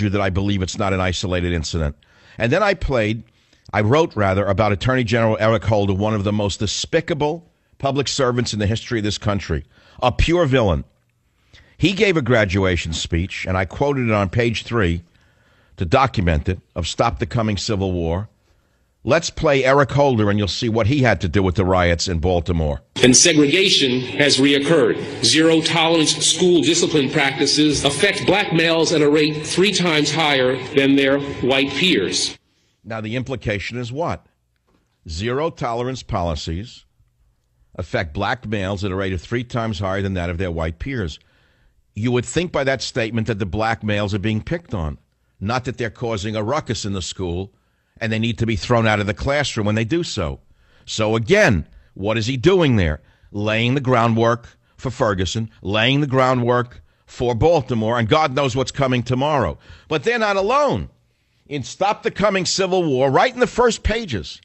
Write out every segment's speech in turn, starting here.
you that I believe it's not an isolated incident. And then I wrote about Attorney General Eric Holder, one of the most despicable public servants in the history of this country, a pure villain. He gave a graduation speech, and I quoted it on page 3 to document it, of Stop the Coming Civil War. Let's play Eric Holder, and you'll see what he had to do with the riots in Baltimore. And segregation has reoccurred. Zero-tolerance school discipline practices affect black males at a rate 3 times higher than their white peers. Now, the implication is what? Zero-tolerance policies affect black males at a rate of 3 times higher than that of their white peers. You would think by that statement that the black males are being picked on, not that they're causing a ruckus in the school and they need to be thrown out of the classroom when they do so. So again, what is he doing there? Laying the groundwork for Ferguson, laying the groundwork for Baltimore, and God knows what's coming tomorrow. But they're not alone. In Stop the Coming Civil War, right in the first pages,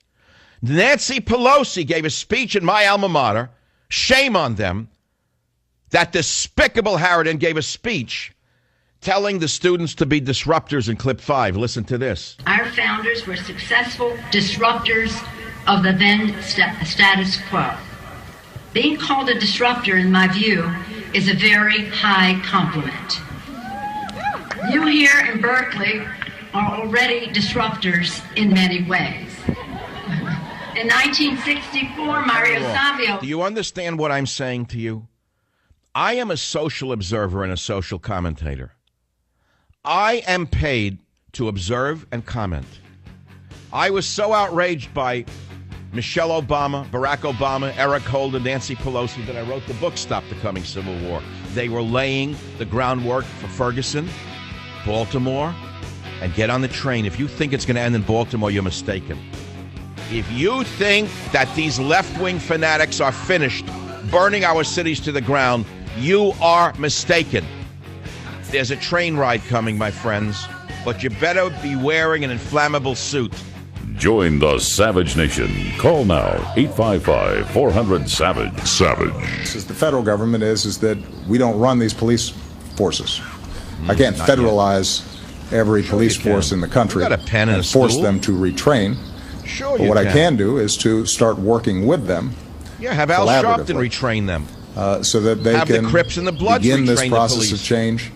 Nancy Pelosi gave a speech in my alma mater. Shame on them. That despicable Harridan gave a speech telling the students to be disruptors in clip 5. Listen to this. Our founders were successful disruptors of the then status quo. Being called a disruptor, in my view, is a very high compliment. You here in Berkeley are already disruptors in many ways. In 1964, Mario Savio... Do you understand what I'm saying to you? I am a social observer and a social commentator. I am paid to observe and comment. I was so outraged by Michelle Obama, Barack Obama, Eric Holder, Nancy Pelosi that I wrote the book, Stop the Coming Civil War. They were laying the groundwork for Ferguson, Baltimore, and get on the train. If you think it's going to end in Baltimore, you're mistaken. If you think that these left-wing fanatics are finished burning our cities to the ground, you are mistaken. There's a train ride coming, my friends, but you better be wearing an inflammable suit. Join the Savage Nation. Call now, 855-400-SAVAGE. Savage. The federal government is that we don't run these police forces. I can't federalize every police force in the country and force them to retrain. Sure, but what I can do is to start working with them. Yeah, have Al Sharpton retrain them. So that they have can the Crips and the Bloods begin this retrain process the of change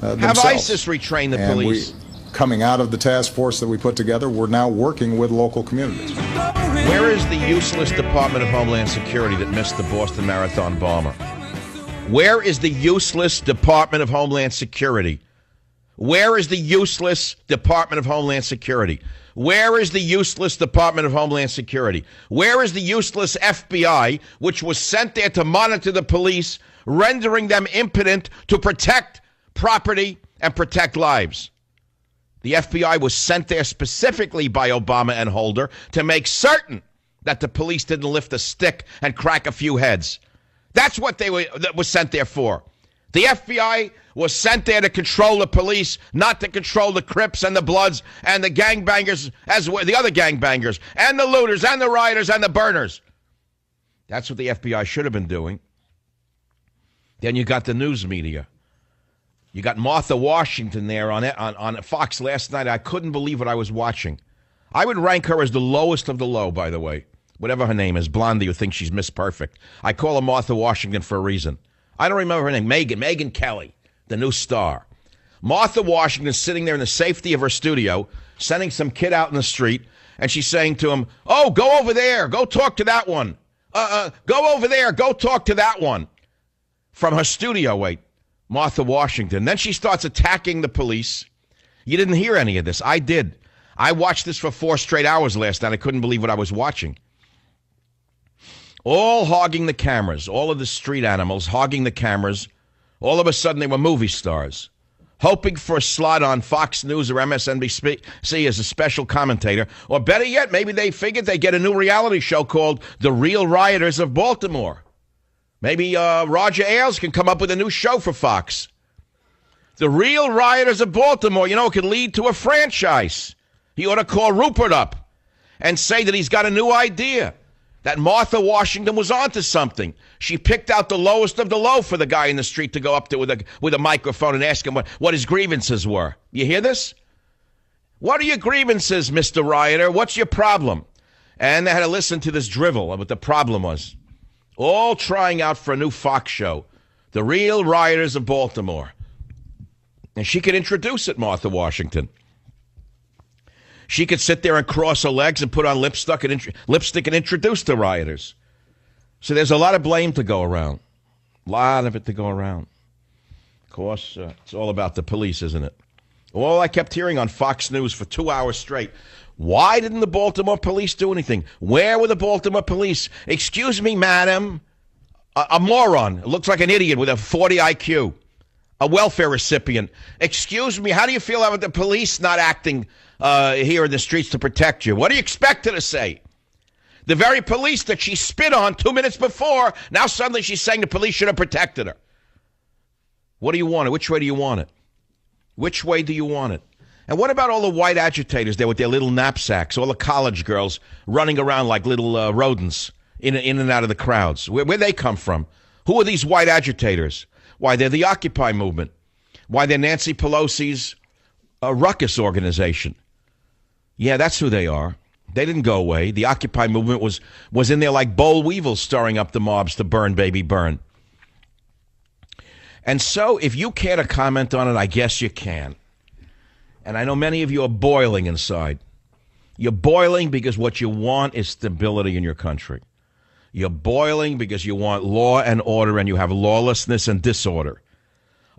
have themselves. ISIS retrain the police. Coming out of the task force that we put together, we're now working with local communities. Where is the useless Department of Homeland Security that missed the Boston Marathon bomber? Where is the useless Department of Homeland Security? Where is the useless Department of Homeland Security? Where is the useless Department of Homeland Security? Where is the useless FBI, which was sent there to monitor the police, rendering them impotent to protect property and protect lives? The FBI was sent there specifically by Obama and Holder to make certain that the police didn't lift a stick and crack a few heads. That's what that was sent there for. The FBI was sent there to control the police, not to control the Crips and the Bloods and the gangbangers, as well, the other gangbangers, and the looters and the rioters and the burners. That's what the FBI should have been doing. Then you got the news media. You got Martha Washington there on Fox last night. I couldn't believe what I was watching. I would rank her as the lowest of the low, by the way. Whatever her name is, Blondie, who thinks she's Miss Perfect. I call her Martha Washington for a reason. I don't remember her name. Megan Kelly, the new star. Martha Washington sitting there in the safety of her studio, sending some kid out in the street, and she's saying to him, "Oh, go over there. Go talk to that one. Go over there. Go talk to that one." From her studio, Martha Washington. Then she starts attacking the police. You didn't hear any of this. I did. I watched this for 4 straight hours last night. I couldn't believe what I was watching. All hogging the cameras. All of the street animals hogging the cameras. All of a sudden, they were movie stars, hoping for a slot on Fox News or MSNBC as a special commentator. Or better yet, maybe they figured they'd get a new reality show called The Real Rioters of Baltimore. Maybe Roger Ailes can come up with a new show for Fox. The Real Rioters of Baltimore, it could lead to a franchise. He ought to call Rupert up and say that he's got a new idea. that Martha Washington was onto something. She picked out the lowest of the low for the guy in the street to go up to with a microphone and ask him what his grievances were. You hear this? What are your grievances, Mr. Rioter? What's your problem? And they had to listen to this drivel of what the problem was. All trying out for a new Fox show. The Real Rioters of Baltimore. And she could introduce it, Martha Washington. She could sit there and cross her legs and put on lipstick and introduce the rioters. So there's a lot of blame to go around. A lot of it to go around. Of course, it's all about the police, isn't it? All I kept hearing on Fox News for 2 hours straight. Why didn't the Baltimore police do anything? Where were the Baltimore police? Excuse me, madam. A moron. It looks like an idiot with a 40 IQ. A welfare recipient. Excuse me, how do you feel about the police not acting here in the streets to protect you? What do you expect her to say? The very police that she spit on 2 minutes before, now suddenly she's saying the police should have protected her. What do you want it? Which way do you want it? Which way do you want it? And what about all the white agitators there with their little knapsacks, all the college girls running around like little rodents in and out of the crowds? Where they come from? Who are these white agitators? Why, they're the Occupy movement. Why, they're Nancy Pelosi's ruckus organization. Yeah, that's who they are. They didn't go away. The Occupy movement was in there like boll weevils stirring up the mobs to burn, baby, burn. And so if you care to comment on it, I guess you can. And I know many of you are boiling inside. You're boiling because what you want is stability in your country. You're boiling because you want law and order, and you have lawlessness and disorder.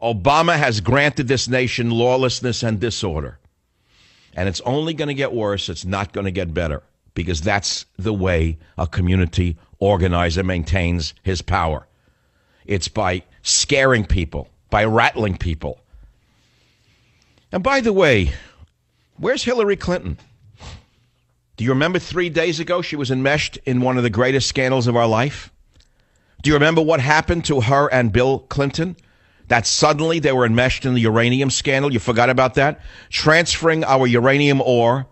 Obama has granted this nation lawlessness and disorder. And it's only going to get worse. It's not going to get better, because that's the way a community organizer maintains his power. It's by scaring people, by rattling people. And by the way, where's Hillary Clinton? Do you remember 3 days ago she was enmeshed in one of the greatest scandals of our life? Do you remember what happened to her and Bill Clinton? That suddenly they were enmeshed in the uranium scandal. You forgot about that? Transferring our uranium ore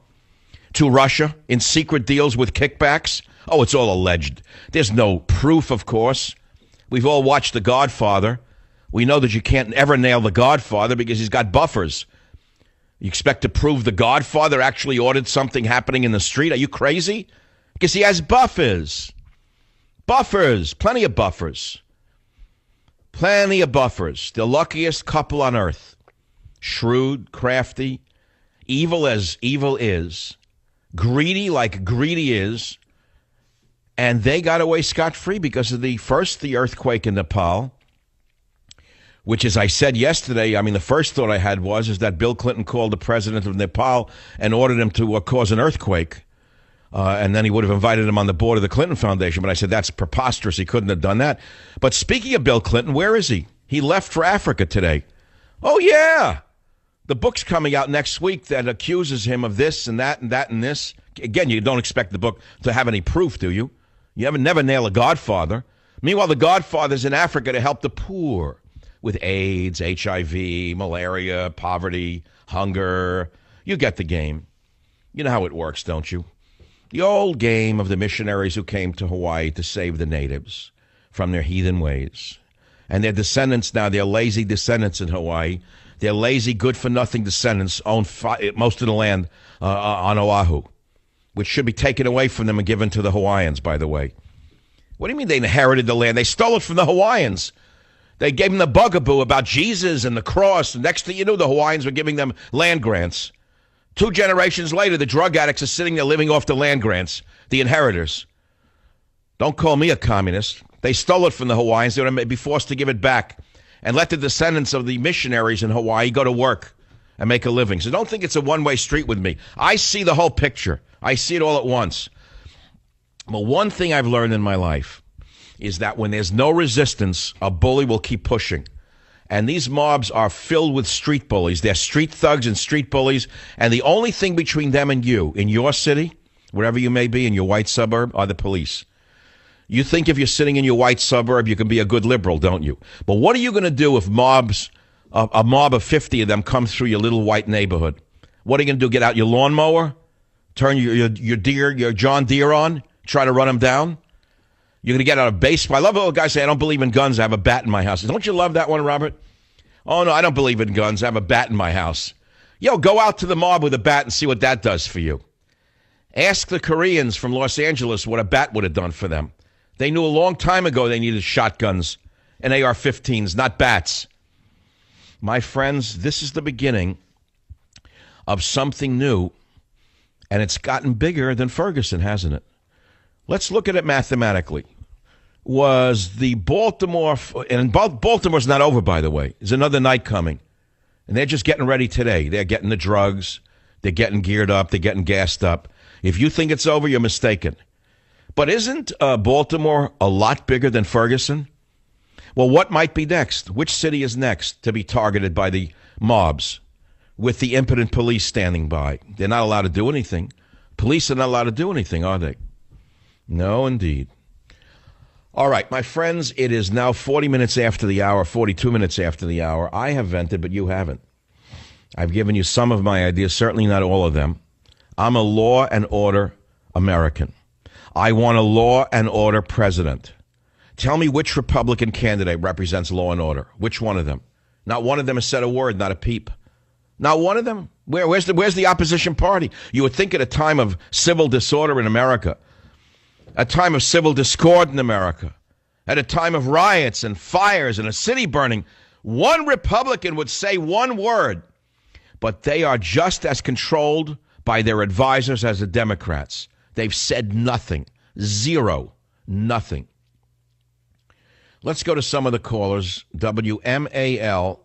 to Russia in secret deals with kickbacks. Oh, it's all alleged. There's no proof, of course. We've all watched The Godfather. We know that you can't ever nail The Godfather because he's got buffers. You expect to prove The Godfather actually ordered something happening in the street? Are you crazy? Because he has buffers. Buffers. Plenty of buffers. Plenty of buffers. The luckiest couple on earth. Shrewd, crafty, evil as evil is, greedy like greedy is, and they got away scot-free because of the earthquake in Nepal, which, as I said yesterday, I mean, the first thought I had is that Bill Clinton called the president of Nepal and ordered him to cause an earthquake, and then he would have invited him on the board of the Clinton Foundation. But I said, that's preposterous. He couldn't have done that. But speaking of Bill Clinton, where is he? He left for Africa today. Oh, yeah. The book's coming out next week that accuses him of this and that and that and this. Again, you don't expect the book to have any proof, do you? You never nail a Godfather. Meanwhile, the Godfather's in Africa to help the poor with AIDS, HIV, malaria, poverty, hunger. You get the game. You know how it works, don't you? The old game of the missionaries who came to Hawaii to save the natives from their heathen ways. And their descendants now, their lazy descendants in Hawaii, their lazy, good-for-nothing descendants own most of the land on Oahu, which should be taken away from them and given to the Hawaiians, by the way. What do you mean they inherited the land? They stole it from the Hawaiians. They gave them the bugaboo about Jesus and the cross. And next thing you knew, the Hawaiians were giving them land grants. 2 generations later, the drug addicts are sitting there living off the land grants, the inheritors. Don't call me a communist. They stole it from the Hawaiians. They're going to be forced to give it back and let the descendants of the missionaries in Hawaii go to work and make a living. So don't think it's a one-way street with me. I see the whole picture. I see it all at once. But one thing I've learned in my life is that when there's no resistance, a bully will keep pushing. And these mobs are filled with street bullies. They're street thugs and street bullies. And the only thing between them and you, in your city, wherever you may be, in your white suburb, are the police. You think if you're sitting in your white suburb, you can be a good liberal, don't you? But what are you going to do if a mob of 50 of them come through your little white neighborhood? What are you going to do, get out your lawnmower? Turn your John Deere on? Try to run them down? You're going to get out of baseball. I love all the guys say, I don't believe in guns. I have a bat in my house. Don't you love that one, Robert? Oh, no, I don't believe in guns. I have a bat in my house. Yo, go out to the mob with a bat and see what that does for you. Ask the Koreans from Los Angeles what a bat would have done for them. They knew a long time ago they needed shotguns and AR-15s, not bats. My friends, this is the beginning of something new, and it's gotten bigger than Ferguson, hasn't it? Let's look at it mathematically. Was the Baltimore, and Baltimore's not over, by the way. There's another night coming. And they're just getting ready today. They're getting the drugs. They're getting geared up. They're getting gassed up. If you think it's over, you're mistaken. But isn't Baltimore a lot bigger than Ferguson? Well, what might be next? Which city is next to be targeted by the mobs with the impotent police standing by? They're not allowed to do anything. Police are not allowed to do anything, are they? No, indeed. All right, my friends, it is now 40 minutes after the hour, 42 minutes after the hour. I have vented, but you haven't. I've given you some of my ideas, certainly not all of them. I'm a law and order American. I want a law and order president. Tell me which Republican candidate represents law and order. Which one of them? Not one of them has said a word, not a peep. Not one of them? Where's the opposition party? You would think at a time of civil disorder in America, a time of civil discord in America, at a time of riots and fires and a city burning, one Republican would say one word. But they are just as controlled by their advisors as the Democrats. They've said nothing. Zero. Nothing. Let's go to some of the callers. WMAL,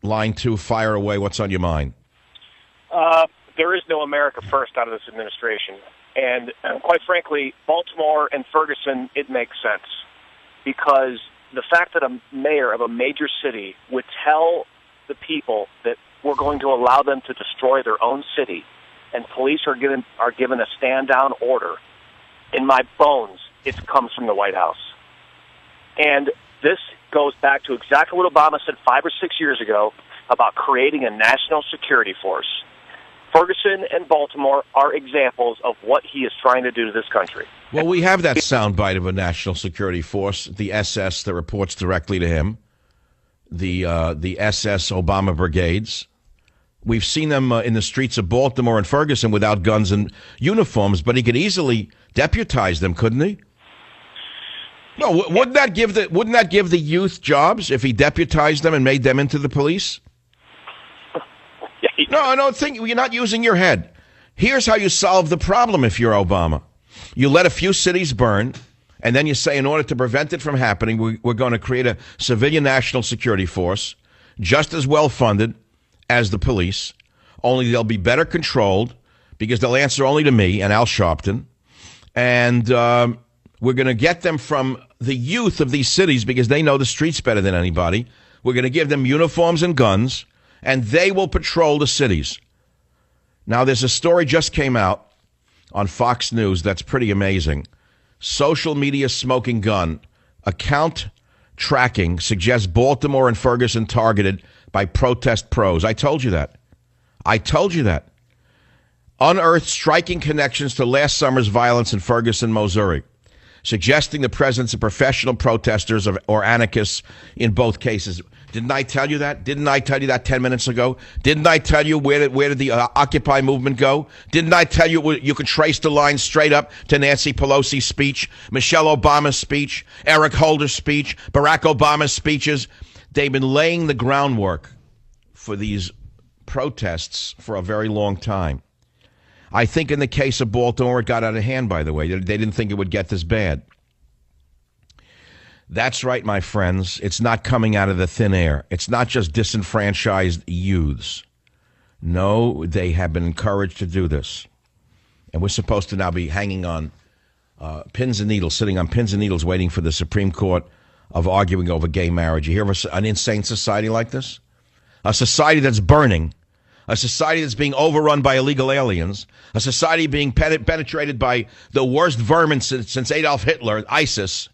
line 2, fire away. What's on your mind? There is no America first out of this administration. And quite frankly, Baltimore and Ferguson, it makes sense. Because the fact that a mayor of a major city would tell the people that we're going to allow them to destroy their own city, and police are given a stand-down order, in my bones, it comes from the White House. And this goes back to exactly what Obama said 5 or 6 years ago about creating a national security force. Ferguson and Baltimore are examples of what he is trying to do to this country. Well, we have that soundbite of a national security force, the SS that reports directly to him, the SS Obama brigades. We've seen them in the streets of Baltimore and Ferguson without guns and uniforms, but he could easily deputize them, couldn't he? No, wouldn't that give the youth jobs if he deputized them and made them into the police? No, think you're not using your head. Here's how you solve the problem if you're Obama. You let a few cities burn, and then you say, in order to prevent it from happening, we're going to create a civilian national security force, just as well funded as the police, only they'll be better controlled because they'll answer only to me and Al Sharpton. And we're going to get them from the youth of these cities because they know the streets better than anybody. We're going to give them uniforms and guns, and they will patrol the cities. Now, there's a story just came out on Fox News that's pretty amazing. Social media smoking gun. Account tracking suggests Baltimore and Ferguson targeted by protest pros. I told you that. Unearthed striking connections to last summer's violence in Ferguson, Missouri, suggesting the presence of professional protesters or anarchists in both cases. Didn't I tell you that? Didn't I tell you that 10 minutes ago? Didn't I tell you where did the Occupy movement go? Didn't I tell you you could trace the line straight up to Nancy Pelosi's speech, Michelle Obama's speech, Eric Holder's speech, Barack Obama's speeches? They've been laying the groundwork for these protests for a very long time. I think in the case of Baltimore, it got out of hand, by the way. They didn't think it would get this bad. That's right, my friends. It's not coming out of the thin air. It's not just disenfranchised youths. No, they have been encouraged to do this. And we're supposed to now be hanging on pins and needles, sitting on pins and needles, waiting for the Supreme Court of arguing over gay marriage. You hear of an insane society like this? A society that's burning. A society that's being overrun by illegal aliens. A society being penetrated by the worst vermin since Adolf Hitler, ISIS.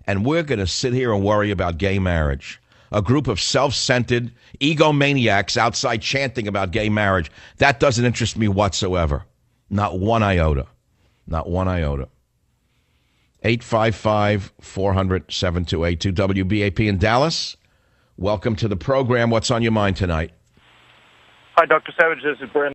And we're going to sit here and worry about gay marriage. A group of self-centered egomaniacs outside chanting about gay marriage. That doesn't interest me whatsoever. Not one iota. Not one iota. 855-400-7282. WBAP in Dallas. Welcome to the program. What's on your mind tonight? Hi, Dr. Savage. This is Brandon.